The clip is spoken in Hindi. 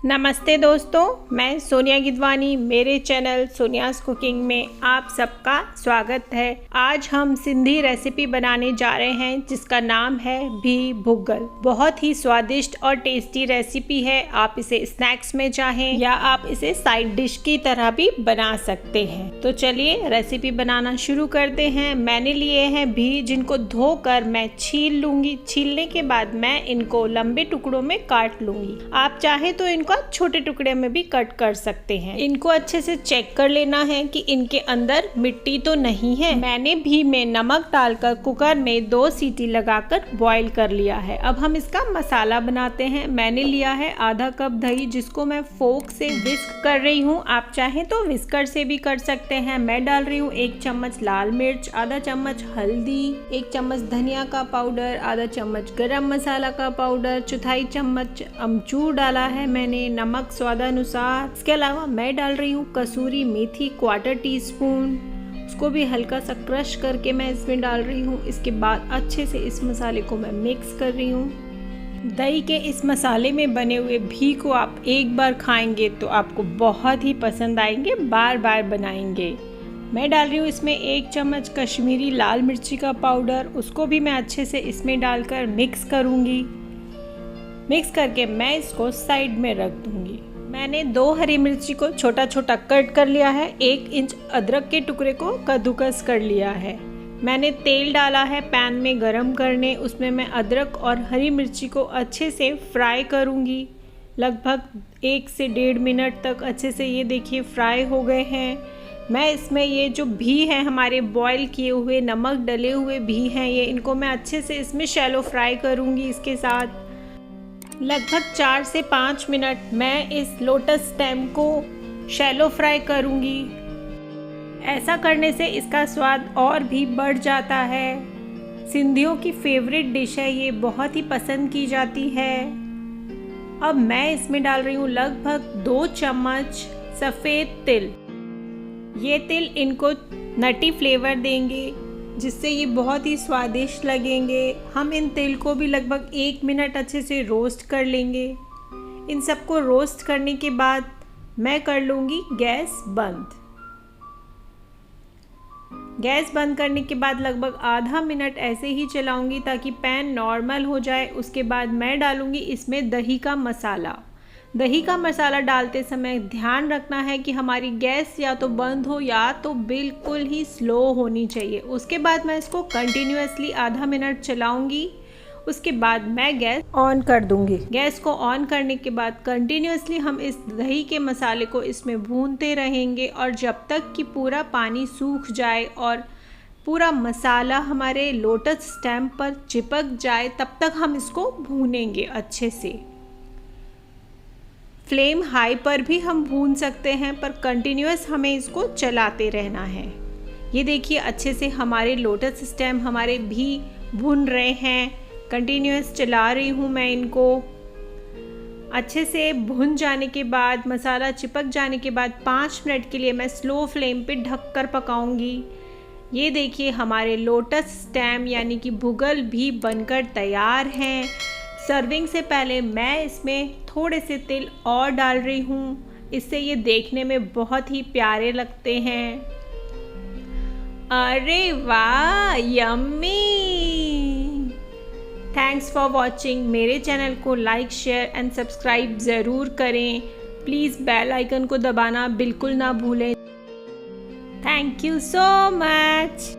नमस्ते दोस्तों, मैं सोनिया गिदवानी। मेरे चैनल सोनियाज़ कुकिंग में आप सबका स्वागत है। आज हम सिंधी रेसिपी बनाने जा रहे हैं जिसका नाम है भी भुग्गल। बहुत ही स्वादिष्ट और टेस्टी रेसिपी है। आप इसे स्नैक्स में चाहें या आप इसे साइड डिश की तरह भी बना सकते हैं। तो चलिए रेसिपी बनाना शुरू करते हैं। मैंने लिए हैं भी, जिनको धोकर मैं छील लूँगी। छीलने के बाद मैं इनको लंबे टुकड़ों में काट लूँगी। आप चाहे तो इनको छोटे टुकड़े में भी कट कर सकते हैं। इनको अच्छे से चेक कर लेना है कि इनके अंदर मिट्टी तो नहीं है। मैंने भी में नमक डालकर कुकर में 2 सीटी लगाकर बॉईल कर लिया है। अब हम इसका मसाला बनाते हैं। मैंने लिया है आधा कप दही, जिसको मैं फोक से विस्क कर रही हूँ। आप चाहें तो विस्कर से भी कर सकते हैं। मैं डाल रही हूँ 1 चम्मच लाल मिर्च, आधा चम्मच हल्दी, 1 चम्मच धनिया का पाउडर, आधा चम्मच गरम मसाला का पाउडर, चौथाई चम्मच अमचूर डाला है मैंने, नमक स्वादानुसार। इसके अलावा मैं डाल रही हूँ कसूरी मेथी 1/4 टीस्पून। उसको भी हल्का सा क्रश करके मैं इसमें डाल रही हूँ। इसके बाद अच्छे से इस मसाले को मैं मिक्स कर रही हूँ। दही के इस मसाले में बने हुए भी को आप एक बार खाएंगे तो आपको बहुत ही पसंद आएंगे, बार बार बनाएंगे। मैं डाल रही हूँ इसमें 1 चम्मच कश्मीरी लाल मिर्ची का पाउडर। उसको भी मैं अच्छे से इसमें डालकर मिक्स करूँगी। मिक्स करके मैं इसको साइड में रख दूंगी। मैंने 2 हरी मिर्ची को छोटा छोटा कट कर लिया है। 1 इंच अदरक के टुकड़े को कद्दूकस कर लिया है। मैंने तेल डाला है पैन में गरम करने। उसमें मैं अदरक और हरी मिर्ची को अच्छे से फ्राई करूंगी। लगभग 1 से 1.5 मिनट तक अच्छे से ये देखिए फ्राई हो गए हैं। मैं इसमें ये जो भी हैं हमारे बॉईल किए हुए नमक डले हुए भी हैं, ये इनको मैं अच्छे से इसमें शैलो फ्राई करूंगी। इसके साथ लगभग 4 से 5 मिनट मैं इस लोटस स्टेम को शैलो फ्राई करूंगी। ऐसा करने से इसका स्वाद और भी बढ़ जाता है। सिंधियों की फेवरेट डिश है, ये बहुत ही पसंद की जाती है। अब मैं इसमें डाल रही हूँ लगभग 2 चम्मच सफ़ेद तिल। ये तिल इनको नटी फ्लेवर देंगे, जिससे ये बहुत ही स्वादिष्ट लगेंगे। हम इन तिल को भी लगभग 1 मिनट अच्छे से रोस्ट कर लेंगे। इन सबको रोस्ट करने के बाद मैं कर लूँगी गैस बंद। गैस बंद करने के बाद लगभग आधा मिनट ऐसे ही चलाऊँगी ताकि पैन नॉर्मल हो जाए। उसके बाद मैं डालूँगी इसमें दही का मसाला। दही का मसाला डालते समय ध्यान रखना है कि हमारी गैस या तो बंद हो या तो बिल्कुल ही स्लो होनी चाहिए। उसके बाद मैं इसको कंटिन्यूअसली आधा मिनट चलाऊंगी। उसके बाद मैं गैस ऑन कर दूंगी। गैस को ऑन करने के बाद कंटिन्यूअसली हम इस दही के मसाले को इसमें भूनते रहेंगे और जब तक कि पूरा पानी सूख जाए और पूरा मसाला हमारे लोटस स्टेम पर चिपक जाए, तब तक हम इसको भूनेंगे अच्छे से। फ्लेम हाई पर भी हम भून सकते हैं, पर कंटिन्यूअस हमें इसको चलाते रहना है। ये देखिए अच्छे से हमारे लोटस स्टेम हमारे भी भून रहे हैं। कंटिन्यूअस चला रही हूँ मैं इनको। अच्छे से भुन जाने के बाद, मसाला चिपक जाने के बाद 5 मिनट के लिए मैं स्लो फ्लेम पे ढक कर पकाऊंगी। ये देखिए हमारे लोटस स्टेम यानी कि भुग्गल भी बनकर तैयार हैं। सर्विंग से पहले मैं इसमें थोड़े से तिल और डाल रही हूँ, इससे ये देखने में बहुत ही प्यारे लगते हैं। अरे वाह, यम्मी! Thanks for watching. मेरे चैनल को लाइक, शेयर एंड सब्सक्राइब ज़रूर करें। प्लीज़ बेल आइकन को दबाना बिल्कुल ना भूलें। Thank you so much.